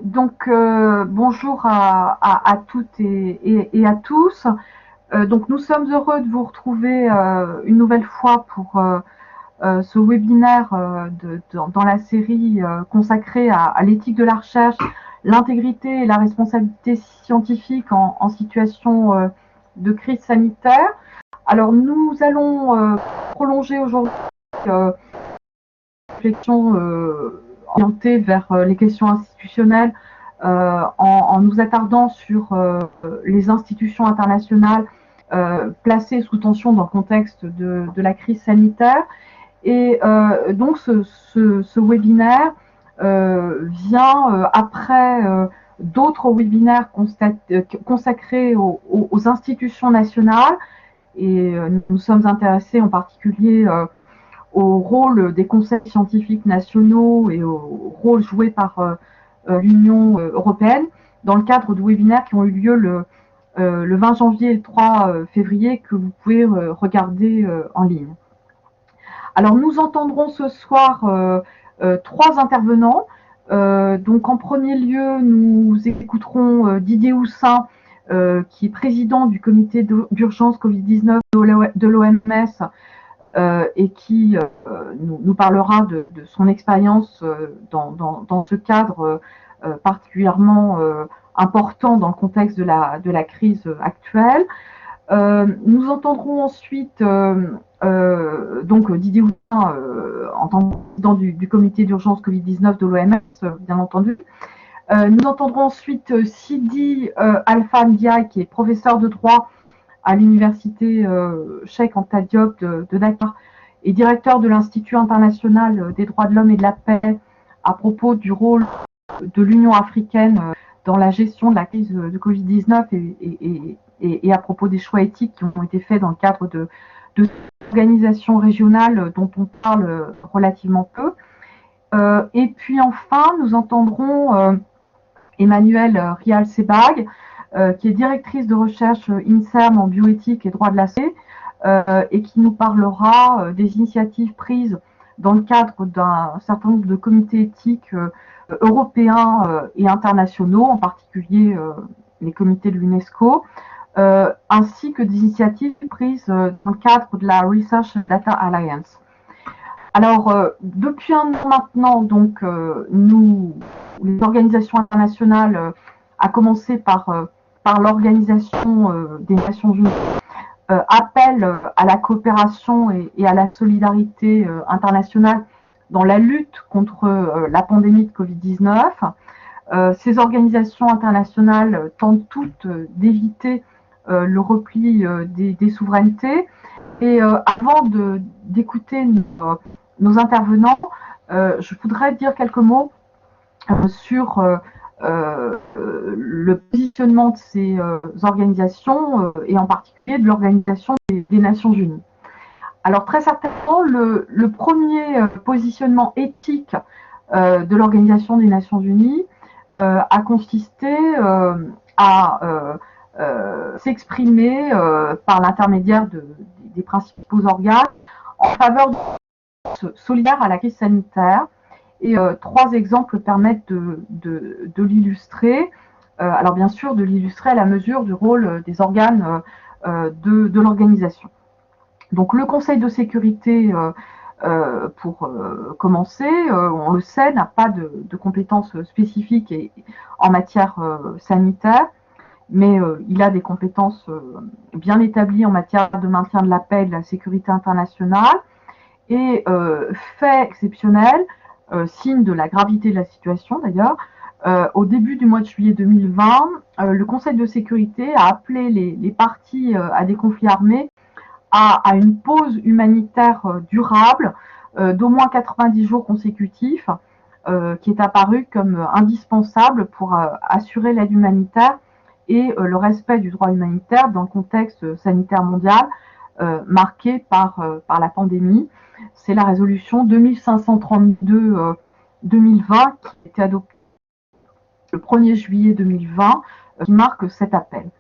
Bonjour à toutes et à tous. Donc, nous sommes heureux de vous retrouver une nouvelle fois pour ce webinaire dans la série consacrée à l'éthique de la recherche, l'intégrité et la responsabilité scientifique en situation de crise sanitaire. Alors, nous allons prolonger aujourd'hui une réflexion orientée vers les questions institutionnelles en nous attardant sur les institutions internationales placées sous tension dans le contexte de la crise sanitaire. Et donc ce webinaire vient après d'autres webinaires consacrés aux institutions nationales. Et nous sommes intéressés en particulier au rôle des conseils scientifiques nationaux et au rôle joué par l'Union européenne dans le cadre de webinaires qui ont eu lieu le 20 janvier et le 3 février que vous pouvez regarder en ligne. Alors nous entendrons ce soir trois intervenants. Donc en premier lieu, nous écouterons Didier Houssin, qui est président du comité d'urgence Covid-19 de l'OMS, et qui nous parlera de son expérience dans ce cadre particulièrement important dans le contexte de la crise actuelle. Nous entendrons ensuite donc Didier Houssin en tant que président du comité d'urgence Covid-19 de l'OMS, bien entendu. Nous entendrons ensuite Sidi Alpha Ndiaye, qui est professeur de droit à l'université Cheikh Anta Diop de Dakar et directeur de l'Institut international des droits de l'homme et de la paix, à propos du rôle de l'Union africaine dans la gestion de la crise de Covid-19 et à propos des choix éthiques qui ont été faits dans le cadre de organisations régionales dont on parle relativement peu. Et puis enfin, nous entendrons Emmanuelle Rial-Sebag, qui est directrice de recherche INSERM en bioéthique et droit de la santé, et qui nous parlera des initiatives prises dans le cadre d'un certain nombre de comités éthiques européens et internationaux, en particulier les comités de l'UNESCO, ainsi que des initiatives prises dans le cadre de la Research Data Alliance. Alors, depuis un an maintenant, donc, les organisations internationales, à commencer par l'Organisation des Nations Unies, appellent à la coopération et à la solidarité internationale dans la lutte contre la pandémie de Covid-19. Ces organisations internationales tentent toutes d'éviter le repli des souverainetés. Et avant d'écouter nos intervenants, je voudrais dire quelques mots sur le positionnement de ces organisations et en particulier de l'Organisation des Nations Unies. Alors très certainement, le premier positionnement éthique de l'Organisation des Nations Unies a consisté à s'exprimer par l'intermédiaire des principaux organes en faveur de solidaire à la crise sanitaire. Et trois exemples permettent de l'illustrer. Alors bien sûr, de l'illustrer à la mesure du rôle des organes de l'organisation. Donc le Conseil de sécurité, pour commencer, on le sait, n'a pas de compétences spécifiques en matière sanitaire, mais il a des compétences bien établies en matière de maintien de la paix et de la sécurité internationale. Et fait exceptionnel, signe de la gravité de la situation d'ailleurs, au début du mois de juillet 2020, le Conseil de sécurité a appelé les parties à des conflits armés à une pause humanitaire durable d'au moins 90 jours consécutifs, qui est apparue comme indispensable pour assurer l'aide humanitaire et le respect du droit humanitaire dans le contexte sanitaire mondial marqué par la pandémie. C'est la résolution 2532-2020 qui a été adoptée le 1er juillet 2020, qui marque cet appel.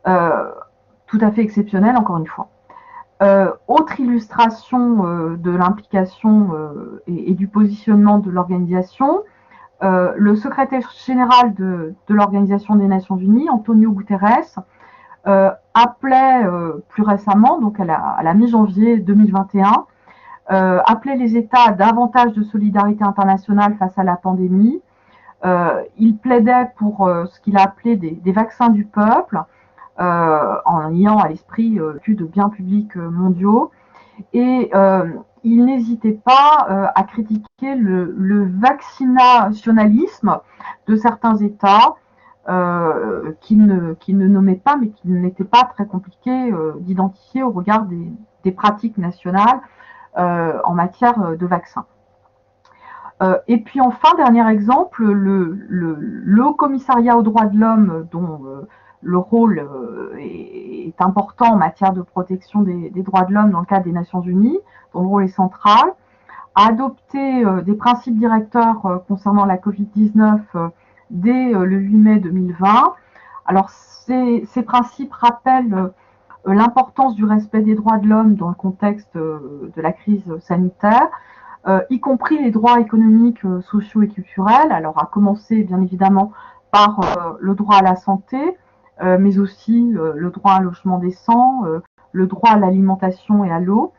Tout à fait exceptionnel, encore une fois. Autre illustration de l'implication et du positionnement de l'organisation, le secrétaire général de l'Organisation des Nations Unies, Antonio Guterres, appelait plus récemment, donc à la mi-janvier 2021, appelait les États à davantage de solidarité internationale face à la pandémie. Il plaidait pour ce qu'il a appelé des vaccins du peuple, en ayant à l'esprit plus de biens publics mondiaux. Et il n'hésitait pas à critiquer le vaccinationalisme de certains États qu'il ne nommait pas, mais qui n'était pas très compliqué d'identifier au regard des pratiques nationales en matière de vaccins. Et puis enfin, dernier exemple, le Haut Commissariat aux droits de l'homme, dont le rôle est important en matière de protection des droits de l'homme dans le cadre des Nations Unies, dont le rôle est central, a adopté des principes directeurs concernant la Covid-19 dès le 8 mai 2020. Alors ces principes rappellent l'importance du respect des droits de l'homme dans le contexte de la crise sanitaire, y compris les droits économiques, sociaux et culturels, alors à commencer bien évidemment par le droit à la santé, mais aussi le droit à un logement décent, le droit à l'alimentation et à l'eau,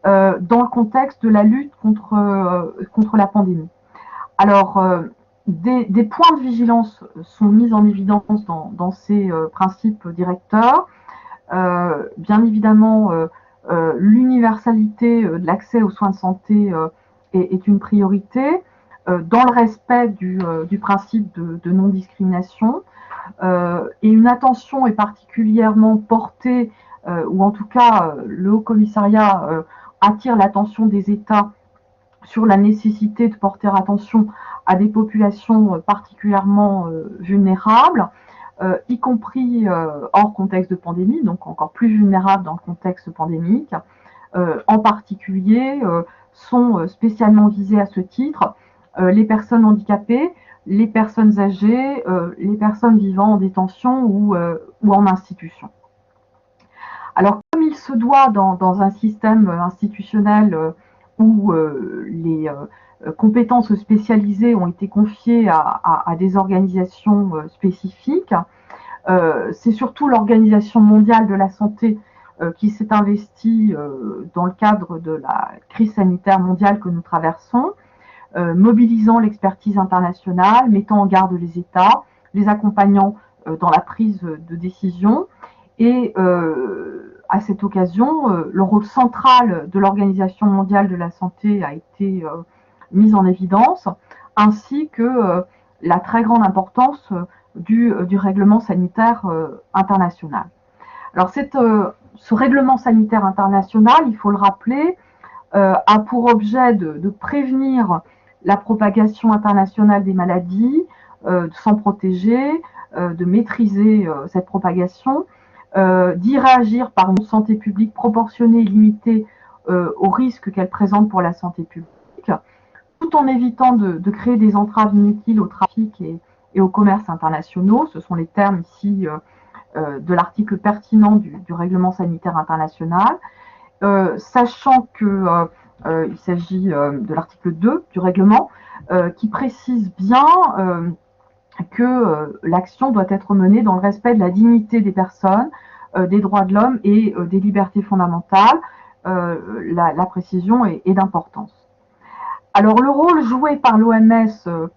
dans le contexte de la lutte contre la pandémie. Alors, des points de vigilance sont mis en évidence dans ces principes directeurs. Bien évidemment, l'universalité de l'accès aux soins de santé est une priorité, dans le respect du principe de non-discrimination. Et une attention est particulièrement portée, ou en tout cas le Haut Commissariat attire l'attention des États sur la nécessité de porter attention à des populations particulièrement vulnérables, y compris hors contexte de pandémie, donc encore plus vulnérables dans le contexte pandémique. En particulier, sont spécialement visées à ce titre les personnes handicapées, les personnes âgées, les personnes vivant en détention ou en institution. Alors, comme il se doit dans un système institutionnel où les compétences spécialisées ont été confiées à des organisations spécifiques, c'est surtout l'Organisation mondiale de la santé qui s'est investie dans le cadre de la crise sanitaire mondiale que nous traversons, mobilisant l'expertise internationale, mettant en garde les États, les accompagnant dans la prise de décision. Et à cette occasion, le rôle central de l'Organisation mondiale de la santé a été mis en évidence, ainsi que la très grande importance du règlement sanitaire international. Alors ce règlement sanitaire international, il faut le rappeler, a pour objet de prévenir la propagation internationale des maladies, de s'en protéger, de maîtriser cette propagation, d'y réagir par une santé publique proportionnée et limitée aux risques qu'elle présente pour la santé publique, tout en évitant de créer des entraves inutiles au trafic et au commerce internationaux. Ce sont les termes ici de l'article pertinent du règlement sanitaire international, sachant que il s'agit de l'article 2 du règlement qui précise bien que l'action doit être menée dans le respect de la dignité des personnes, des droits de l'homme et des libertés fondamentales. La précision est d'importance. Alors le rôle joué par l'OMS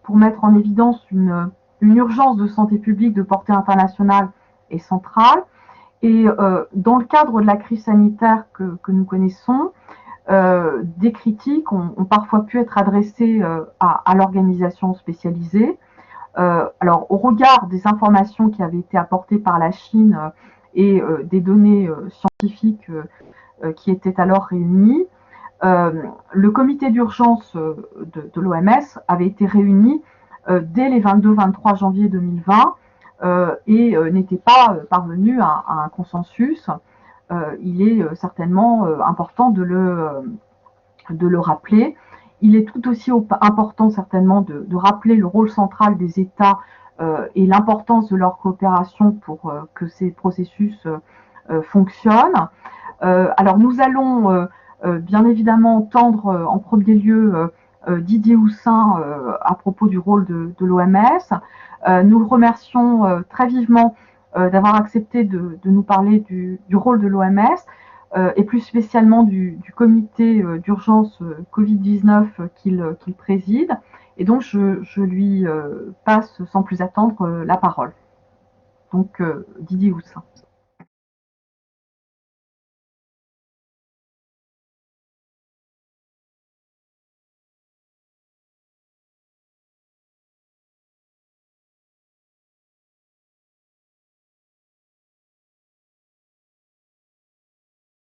pour mettre en évidence une urgence de santé publique de portée internationale est central. Et dans le cadre de la crise sanitaire que nous connaissons, des critiques ont parfois pu être adressées à l'organisation spécialisée. Alors, au regard des informations qui avaient été apportées par la Chine et des données scientifiques qui étaient alors réunies, le comité d'urgence de l'OMS avait été réuni dès les 22-23 janvier 2020 et n'était pas parvenu à un consensus. Il est certainement important de le rappeler. Il est tout aussi important certainement de rappeler le rôle central des États et l'importance de leur coopération pour que ces processus fonctionnent. Alors nous allons bien évidemment entendre en premier lieu Didier Houssin à propos du rôle de l'OMS. Nous le remercions très vivement d'avoir accepté de nous parler du rôle de l'OMS et plus spécialement du comité d'urgence Covid-19 qu'il préside. Et donc, je lui passe sans plus attendre la parole. Donc, Didier Houssin.